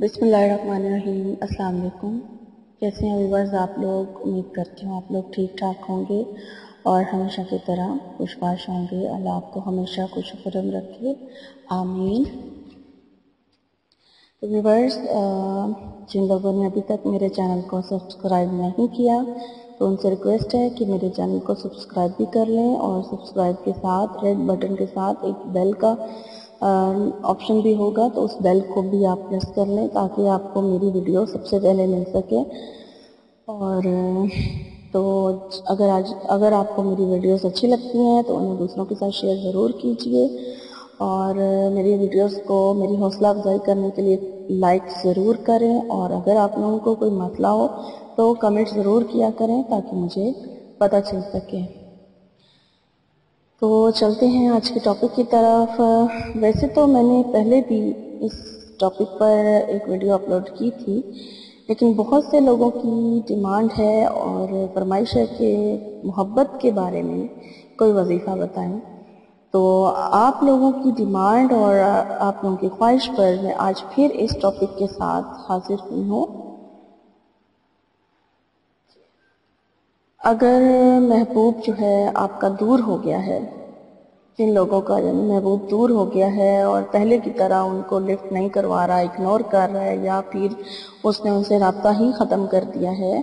بسم اللہ الرحمن الرحیم۔ السلام علیکم۔ کیسے ہیں ویورز آپ لوگ؟ امید کرتی ہوں آپ لوگ ٹھیک ٹھاک ہوں گے اور ہمیشہ کی طرح خوش باش ہوں گے۔ اللہ آپ کو ہمیشہ خوش خرم رکھے، آمین۔ تو ویورز، جن لوگوں نے ابھی تک میرے چینل کو سبسکرائب نہیں کیا تو ان سے ریکویسٹ ہے کہ میرے چینل کو سبسکرائب بھی کر لیں، اور سبسکرائب کے ساتھ ریڈ بٹن کے ساتھ ایک بیل کا آپشن بھی ہوگا، تو اس بیل کو بھی آپ پریس کر لیں تاکہ آپ کو میری ویڈیو سب سے پہلے مل سکے۔ اور تو اگر آپ کو میری ویڈیوز اچھی لگتی ہیں تو انہیں دوسروں کے ساتھ شیئر ضرور کیجئے، اور میری ویڈیوز کو میری حوصلہ افزائی کرنے کے لیے لائک ضرور کریں، اور اگر آپ لوگوں کو کوئی مسئلہ ہو تو کمنٹ ضرور کیا کریں تاکہ مجھے پتہ چل سکے۔ تو چلتے ہیں آج کے ٹاپک کی طرف۔ ویسے تو میں نے پہلے بھی اس ٹاپک پر ایک ویڈیو اپلوڈ کی تھی، لیکن بہت سے لوگوں کی ڈیمانڈ ہے اور فرمائش ہے کہ محبت کے بارے میں کوئی وظیفہ بتائیں۔ تو آپ لوگوں کی ڈیمانڈ اور آپ لوگوں کی خواہش پر میں آج پھر اس ٹاپک کے ساتھ حاضر ہوئی ہوں۔ اگر محبوب جو ہے آپ کا دور ہو گیا ہے، جن لوگوں کا یعنی محبوب دور ہو گیا ہے اور پہلے کی طرح ان کو لفٹ نہیں کروا رہا، اگنور کر رہا ہے، یا پھر اس نے ان سے رابطہ ہی ختم کر دیا ہے،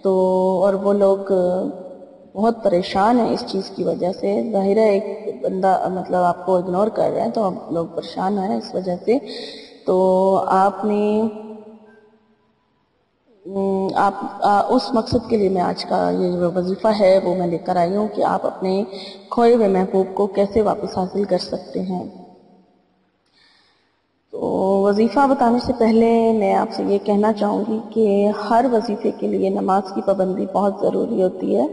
تو اور وہ لوگ بہت پریشان ہیں اس چیز کی وجہ سے۔ ظاہر ہے ایک بندہ مطلب آپ کو اگنور کر رہا ہے تو آپ لوگ پریشان ہیں اس وجہ سے، تو آپ نے اس مقصد کے لیے میں آج کا یہ جو وظیفہ ہے وہ میں لے کر آئی ہوں کہ آپ اپنے کھوئے ہوئے محبوب کو کیسے واپس حاصل کر سکتے ہیں۔ تو وظیفہ بتانے سے پہلے میں آپ سے یہ کہنا چاہوں گی کہ ہر وظیفے کے لیے نماز کی پابندی بہت ضروری ہوتی ہے۔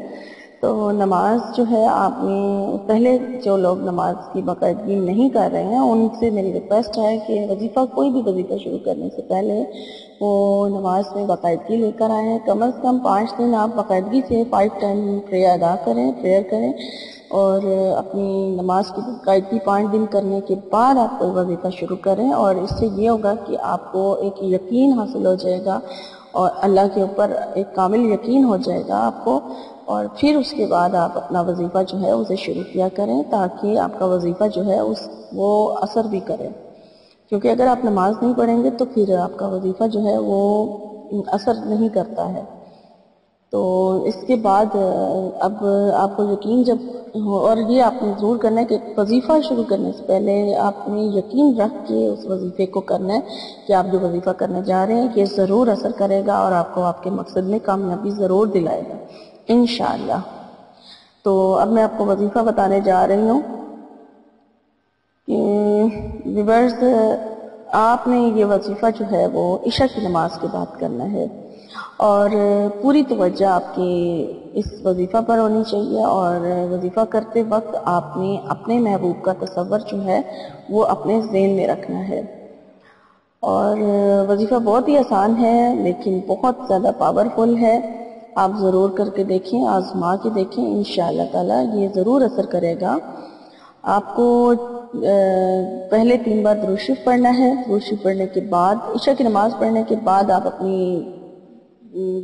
تو نماز جو ہے آپ نے پہلے جو لوگ نماز کی باقاعدگی نہیں کر رہے ہیں ان سے میری ریکویسٹ ہے کہ وظیفہ کوئی بھی وظیفہ شروع کرنے سے پہلے وہ نماز میں باقاعدگی لے کر آئے ہیں۔ کم از کم 5 دن آپ باقاعدگی سے 5 ٹائم پریئر ادا کریں، پریئر کریں، اور اپنی نماز کی باقاعدگی 5 دن کرنے کے بعد آپ کوئی وظیفہ شروع کریں، اور اس سے یہ ہوگا کہ آپ کو ایک یقین حاصل ہو جائے گا اور اللہ کے اوپر ایک کامل یقین ہو جائے گا آپ کو، اور پھر اس کے بعد آپ اپنا وظیفہ جو ہے اسے شروع کیا کریں تاکہ آپ کا وظیفہ جو ہے وہ اثر بھی کرے، کیونکہ اگر آپ نماز نہیں پڑھیں گے تو پھر آپ کا وظیفہ جو ہے وہ اثر نہیں کرتا ہے۔ تو اس کے بعد اب آپ کو یقین جب ہو، اور یہ آپ نے ضرور کرنا ہے کہ وظیفہ شروع کرنے سے پہلے آپ نے یقین رکھ کے اس وظیفے کو کرنا ہے کہ آپ جو وظیفہ کرنے جا رہے ہیں یہ ضرور اثر کرے گا اور آپ کو آپ کے مقصد میں کامیابی ضرور دلائے گا انشاءاللہ۔ تو اب میں آپ کو وظیفہ بتانے جا رہی ہوں کہ ویورز، آپ نے یہ وظیفہ جو ہے وہ عشاء کی نماز کے بعد کرنا ہے، اور پوری توجہ آپ کے اس وظیفہ پر ہونی چاہیے، اور وظیفہ کرتے وقت آپ نے اپنے محبوب کا تصور جو ہے وہ اپنے ذہن میں رکھنا ہے۔ اور وظیفہ بہت ہی آسان ہے لیکن بہت زیادہ پاورفل ہے، آپ ضرور کر کے دیکھیں، آزما کے دیکھیں، انشاءاللہ تعالی یہ ضرور اثر کرے گا۔ آپ کو پہلے 3 بار درود شریف پڑھنا ہے، درود شریف پڑھنے کے بعد عشاء کی نماز پڑھنے کے بعد آپ اپنی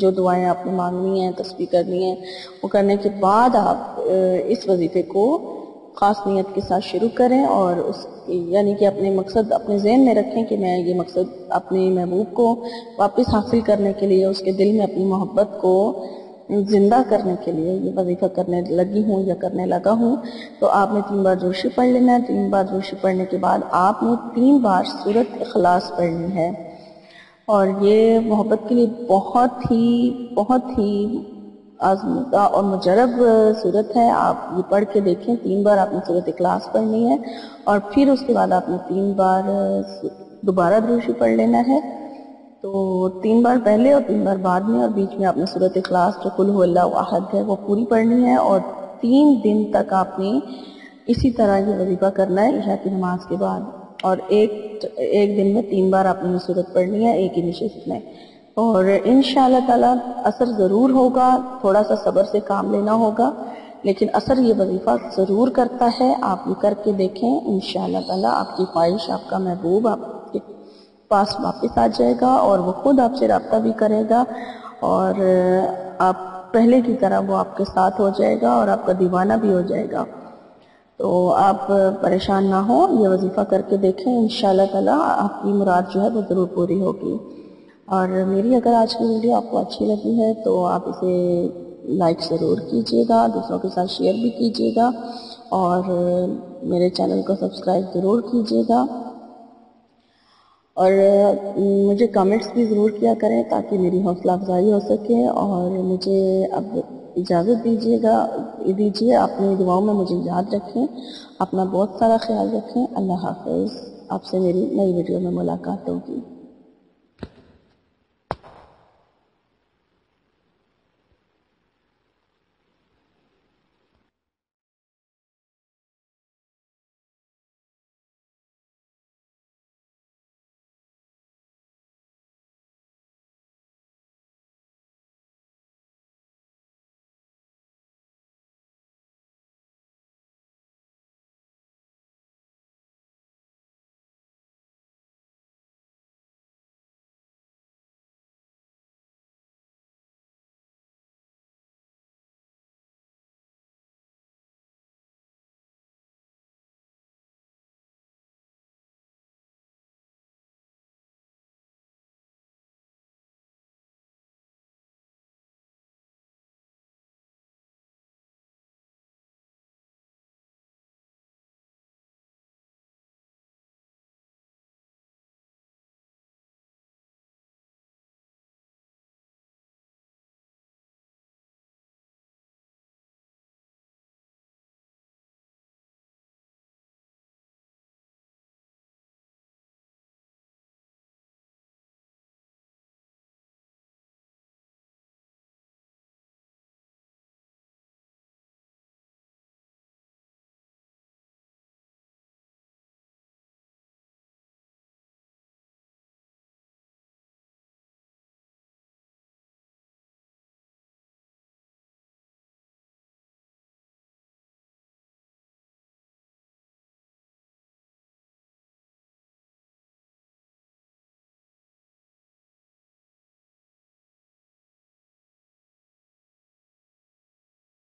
جو دعائیں آپ نے مانگنی ہیں، تسبیح کرنی ہے، وہ کرنے کے بعد آپ اس وظیفے کو خاص نیت کے ساتھ شروع کریں، اور یعنی کہ اپنے مقصد اپنے ذہن میں رکھیں کہ میں یہ مقصد اپنے محبوب کو واپس حاصل کرنے کے لیے، اس کے دل میں اپنی محبت کو زندہ کرنے کے لیے یہ وظیفہ کرنے لگی ہوں یا کرنے لگا ہوں۔ تو آپ نے 3 بار درود شریف پڑھ لینا ہے۔ 3 بار درود شریف پڑھنے کے بعد آپ نے 3 بار سورۃ اخلاص پڑھنی ہے، اور یہ محبت کے لیے بہت ہی آزمودہ اور مجرب صورت ہے۔ آپ یہ پڑھ کے دیکھیں، 3 بار آپ نے سورۃ اخلاص پڑھنی ہے، اور پھر اس کے بعد آپ نے 3 بار دوبارہ درود شریف پڑھ لینا ہے۔ تو 3 بار پہلے اور 3 بار بعد میں، اور بیچ میں آپ نے سورۃ اخلاص جو قل هو اللہ احد ہے وہ پوری پڑھنی ہے، اور 3 دن تک آپ نے اسی طرح یہ وظیفہ کرنا ہے عشاء کی نماز کے بعد، اور ایک دن میں 3 بار آپ نے یہ سورت پڑھنی ہے ایک ہی نشست میں، اور انشاءاللہ تعالی اثر ضرور ہوگا۔ تھوڑا سا صبر سے کام لینا ہوگا لیکن اثر یہ وظیفہ ضرور کرتا ہے۔ آپ یہ کر کے دیکھیں، انشاءاللہ تعالی آپ کی خواہش، آپ کا محبوب آپ کے پاس واپس آ جائے گا اور وہ خود آپ سے رابطہ بھی کرے گا، اور آپ پہلے کی طرح وہ آپ کے ساتھ ہو جائے گا اور آپ کا دیوانہ بھی ہو جائے گا۔ تو آپ پریشان نہ ہوں، یہ وظیفہ کر کے دیکھیں، انشاءاللہ تعالی آپ کی مراد جو ہے وہ ضرور پوری ہوگی۔ اور میری اگر آج کی ویڈیو آپ کو اچھی لگی ہے تو آپ اسے لائک ضرور کیجیے گا، دوسروں کے ساتھ شیئر بھی کیجیے گا، اور میرے چینل کو سبسکرائب ضرور کیجیے گا، اور مجھے کمنٹس بھی ضرور کیا کریں تاکہ میری حوصلہ افزائی ہو سکے۔ اور مجھے اب اجازت دیجیے، اپنی دعاؤں میں مجھے یاد رکھیں، اپنا بہت سارا خیال رکھیں۔ اللہ حافظ، آپ سے میری نئی ویڈیو میں ملاقات ہوگی۔